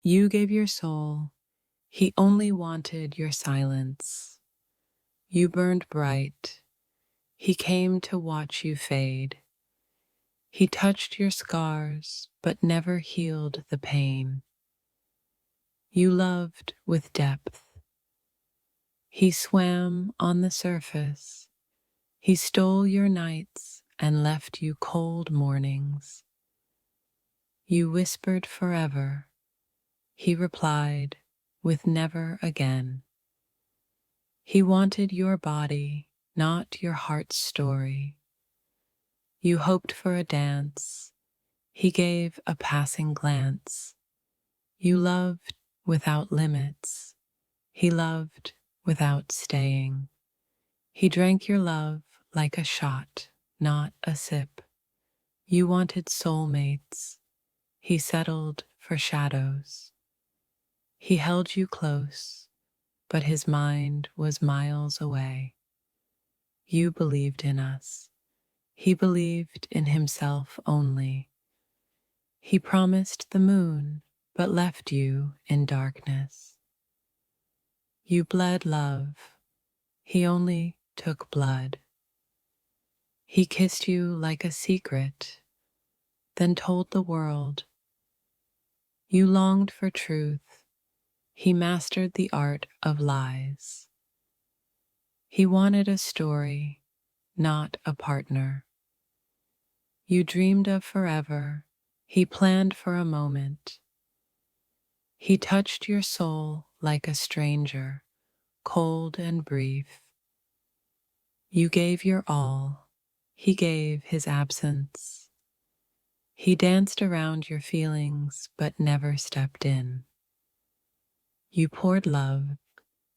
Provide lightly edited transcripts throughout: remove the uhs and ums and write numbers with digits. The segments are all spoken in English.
You gave your soul, he only wanted your silence. You burned bright, he came to watch you fade. He touched your scars, but never healed the pain. You loved with depth. He swam on the surface. He stole your nights and left you cold mornings. You whispered forever. He replied with never again. He wanted your body, not your heart's story. You hoped for a dance. He gave a passing glance. You loved without limits. He loved without staying. He drank your love like a shot, not a sip. You wanted soulmates. He settled for shadows. He held you close, but his mind was miles away. You believed in us. He believed in himself only. He promised the moon, but left you in darkness. You bled love. He only took blood. He kissed you like a secret, then told the world. You longed for truth. He mastered the art of lies. He wanted a story, not a partner. You dreamed of forever. He planned for a moment. He touched your soul like a stranger, cold and brief. You gave your all. He gave his absence. He danced around your feelings, but never stepped in. You poured love.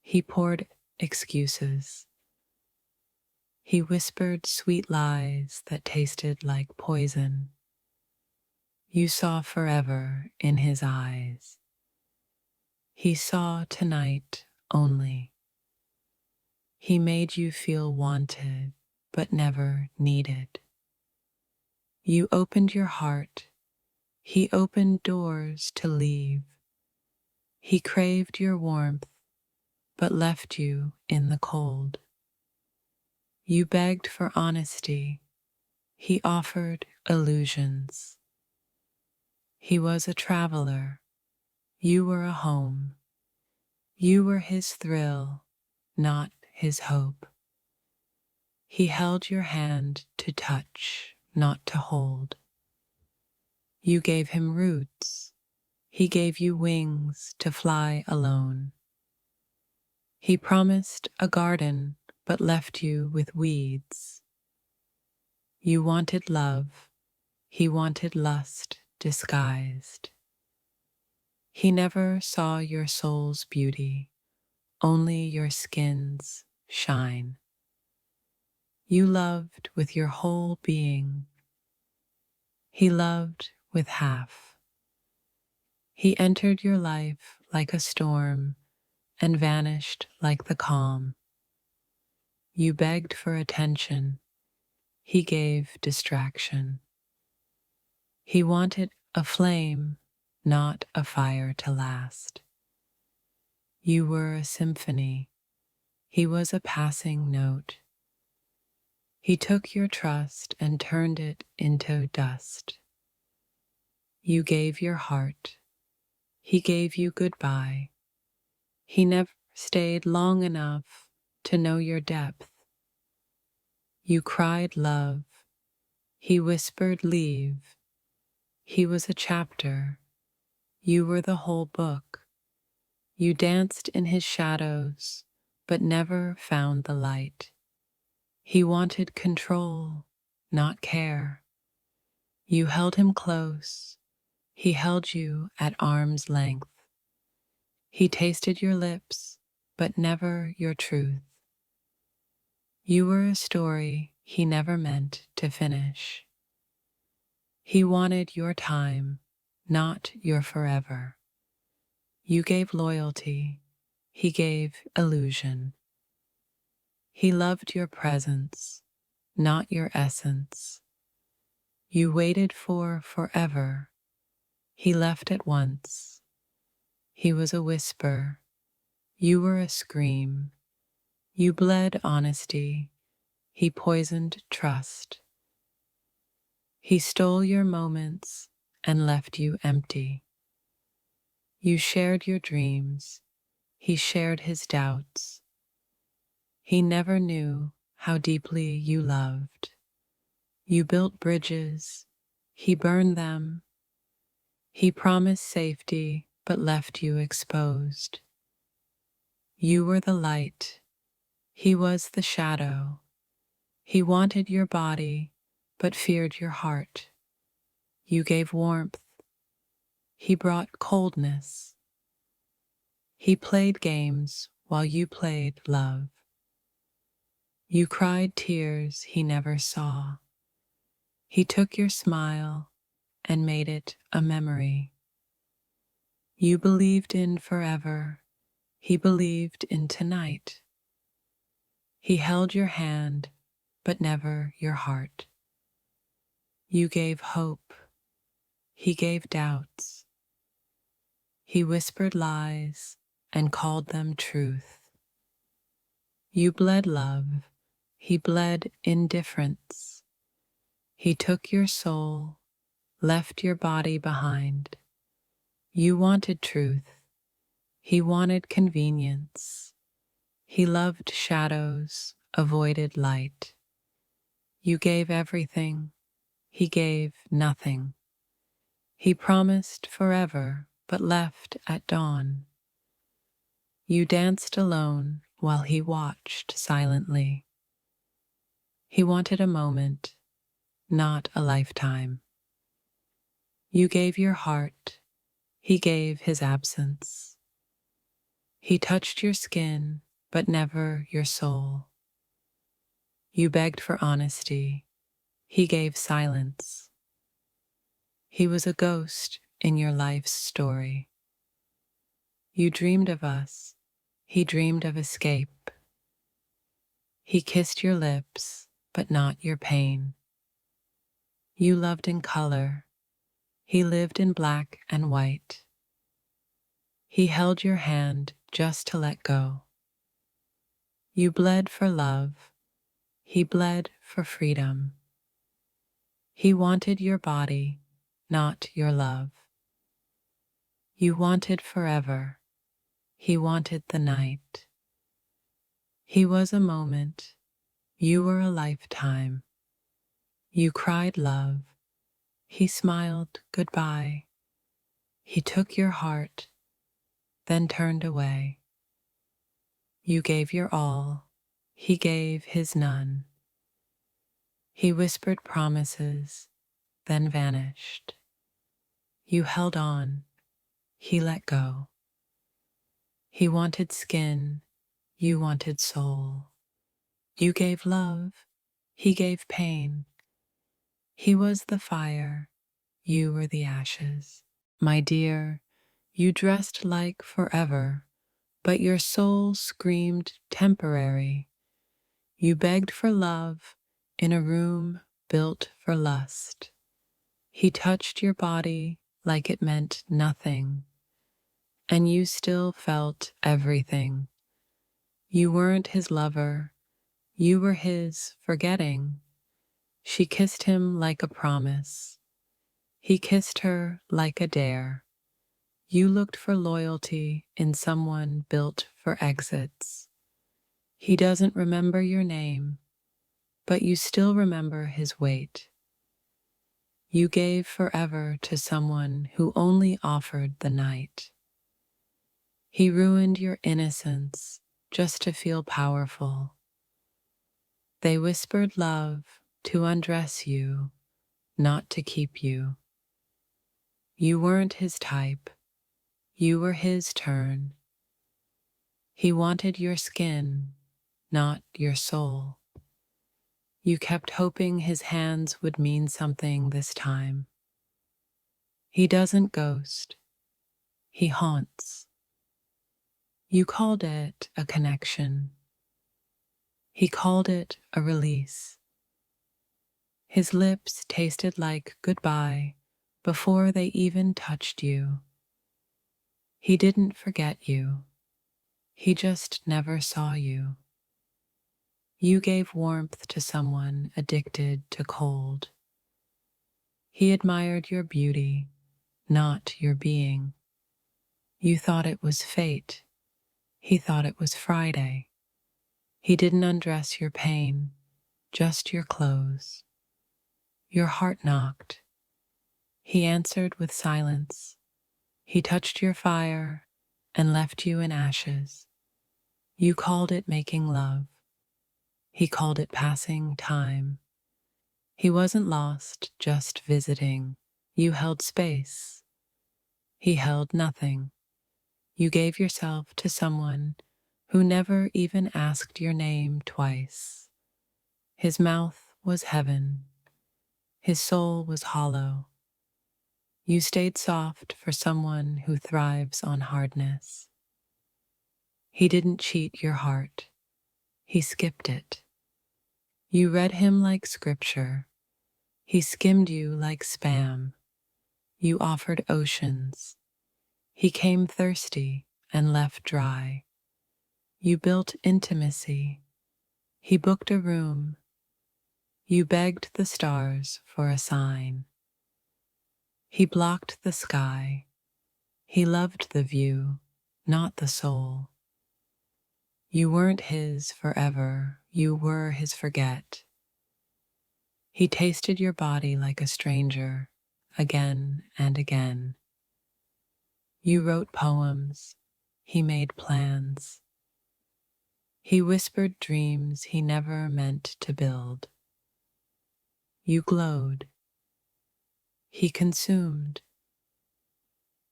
He poured excuses. He whispered sweet lies that tasted like poison. You saw forever in his eyes. He saw tonight only. He made you feel wanted, but never needed. You opened your heart. He opened doors to leave. He craved your warmth, but left you in the cold. You begged for honesty. He offered illusions. He was a traveler. You were a home. You were his thrill, not his hope. He held your hand to touch, not to hold. You gave him roots. He gave you wings to fly alone. He promised a garden, but left you with weeds. You wanted love. He wanted lust disguised. He never saw your soul's beauty, only your skin's shine. You loved with your whole being. He loved with half. He entered your life like a storm and vanished like the calm. You begged for attention. He gave distraction. He wanted a flame, not a fire to last. You were a symphony. He was a passing note. He took your trust and turned it into dust. You gave your heart. He gave you goodbye. He never stayed long enough to know your depth. You cried love. He whispered leave. He was a chapter. You were the whole book. You danced in his shadows, but never found the light. He wanted control, not care. You held him close. He held you at arm's length. He tasted your lips, but never your truth. You were a story he never meant to finish. He wanted your time, not your forever. You gave loyalty. He gave illusion. He loved your presence, not your essence. You waited for forever. He left at once. He was a whisper. You were a scream. You bled honesty. He poisoned trust. He stole your moments and left you empty. You shared your dreams. He shared his doubts. He never knew how deeply you loved. You built bridges. He burned them. He promised safety but left you exposed. You were the light. He was the shadow. He wanted your body but feared your heart. You gave warmth. He brought coldness. He played games while you played love. You cried tears he never saw. He took your smile and made it a memory. You believed in forever. He believed in tonight. He held your hand, but never your heart. You gave hope. He gave doubts. He whispered lies and called them truth. You bled love. He bled indifference. He took your soul, left your body behind. You wanted truth. He wanted convenience. He loved shadows, avoided light. You gave everything. He gave nothing. He promised forever, but left at dawn. You danced alone while he watched silently. He wanted a moment, not a lifetime. You gave your heart. He gave his absence. He touched your skin, but never your soul. You begged for honesty. He gave silence. He was a ghost in your life's story. You dreamed of us. He dreamed of escape. He kissed your lips, but not your pain. You loved in color. He lived in black and white. He held your hand just to let go. You bled for love. He bled for freedom. He wanted your body, not your love. You wanted forever. He wanted the night. He was a moment. You were a lifetime. You cried love. He smiled goodbye. He took your heart, then turned away. You gave your all. He gave his none. He whispered promises, then vanished. You held on. He let go. He wanted skin. You wanted soul. You gave love. He gave pain. He was the fire. You were the ashes. My dear, you dressed like forever, but your soul screamed temporary. You begged for love in a room built for lust. He touched your body like it meant nothing, and you still felt everything. You weren't his lover. You were his forgetting. She kissed him like a promise. He kissed her like a dare. You looked for loyalty in someone built for exits. He doesn't remember your name, but you still remember his weight. You gave forever to someone who only offered the night. He ruined your innocence just to feel powerful. They whispered love to undress you, not to keep you. You weren't his type. You were his turn. He wanted your skin, not your soul. You kept hoping his hands would mean something this time. He doesn't ghost. He haunts. You called it a connection. He called it a release. His lips tasted like goodbye before they even touched you. He didn't forget you. He just never saw you. You gave warmth to someone addicted to cold. He admired your beauty, not your being. You thought it was fate. He thought it was Friday. He didn't undress your pain, just your clothes. Your heart knocked. He answered with silence. He touched your fire and left you in ashes. You called it making love. He called it passing time. He wasn't lost, just visiting. You held space. He held nothing. You gave yourself to someone who never even asked your name twice. His mouth was heaven. His soul was hollow. You stayed soft for someone who thrives on hardness. He didn't cheat your heart. He skipped it. You read him like scripture. He skimmed you like spam. You offered oceans. He came thirsty and left dry. You built intimacy. He booked a room. You begged the stars for a sign. He blocked the sky. He loved the view, not the soul. You weren't his forever. You were his forget. He tasted your body like a stranger, again and again. You wrote poems. He made plans. He whispered dreams he never meant to build. You glowed. He consumed.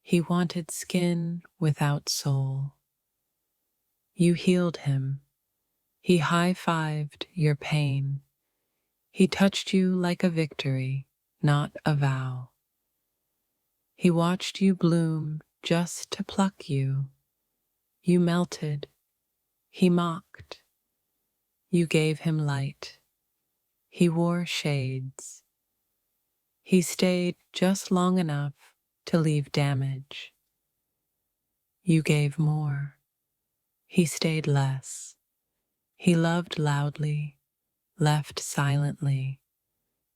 He wanted skin without soul. You healed him. He high-fived your pain. He touched you like a victory, not a vow. He watched you bloom just to pluck you. You melted. He mocked. You gave him light. He wore shades. He stayed just long enough to leave damage. You gave more. He stayed less. He loved loudly, left silently.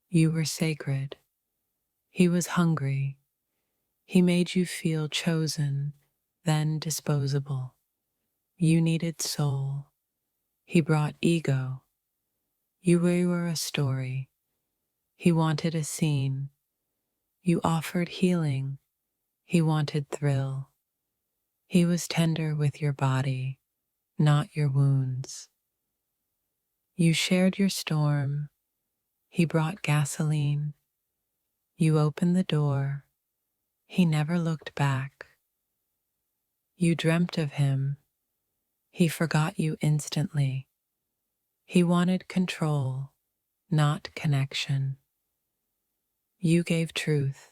You were sacred. He was hungry. He made you feel chosen, then disposable. You needed soul. He brought ego. You were a story. He wanted a scene. You offered healing. He wanted thrill. He was tender with your body, not your wounds. You shared your storm. He brought gasoline. You opened the door. He never looked back. You dreamt of him. He forgot you instantly. He wanted control, not connection. You gave truth.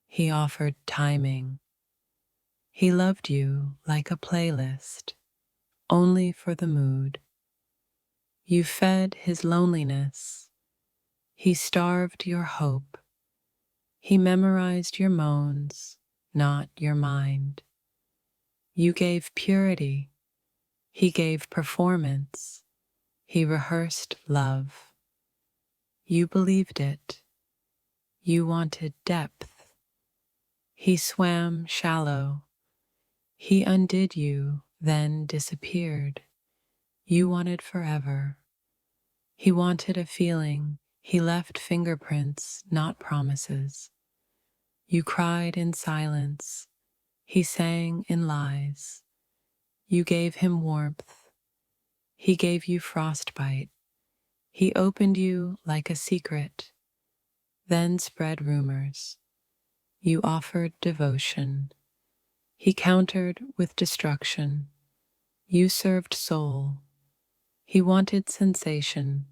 He offered timing. He loved you like a playlist, only for the mood. You fed his loneliness. He starved your hope. He memorized your moans, not your mind. You gave purity. He gave performance. He rehearsed love. You believed it. You wanted depth. He swam shallow. He undid you, then disappeared. You wanted forever. He wanted a feeling. He left fingerprints, not promises. You cried in silence. He sang in lies. You gave him warmth. He gave you frostbite. He opened you like a secret, then spread rumors. You offered devotion. He countered with destruction. You served soul. He wanted sensation.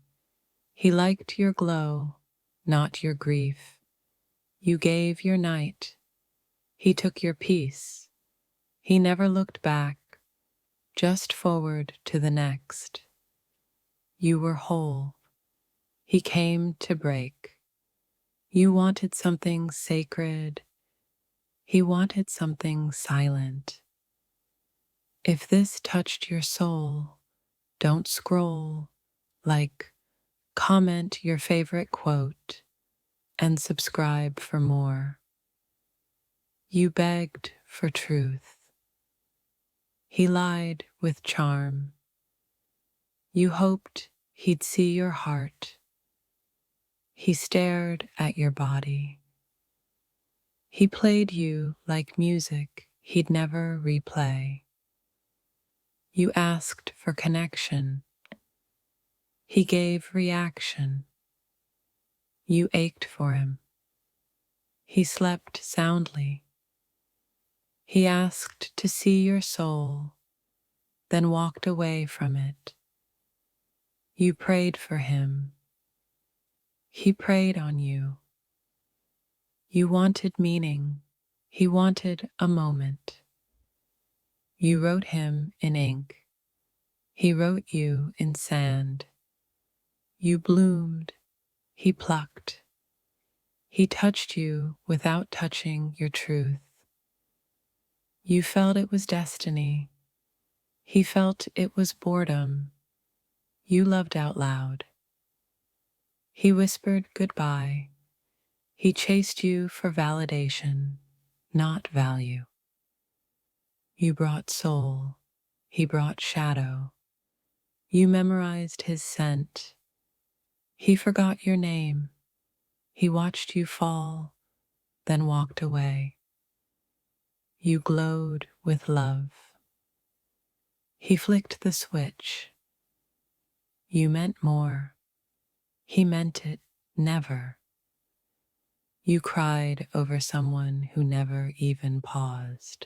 He liked your glow, not your grief. You gave your night. He took your peace. He never looked back, just forward to the next. You were whole. He came to break. You wanted something sacred. He wanted something silent. If this touched your soul, don't scroll. Like, comment your favorite quote and subscribe for more. You begged for truth. He lied with charm. You hoped he'd see your heart. He stared at your body. He played you like music he'd never replay. You asked for connection. He gave reaction. You ached for him. He slept soundly. He asked to see your soul, then walked away from it. You prayed for him. He preyed on you. You wanted meaning. He wanted a moment. You wrote him in ink. He wrote you in sand. You bloomed. He plucked. He touched you without touching your truth. You felt it was destiny. He felt it was boredom. You loved out loud. He whispered goodbye. He chased you for validation, not value. You brought soul. He brought shadow. You memorized his scent. He forgot your name. He watched you fall, then walked away. You glowed with love. He flicked the switch. You meant more. He meant it never. You cried over someone who never even paused.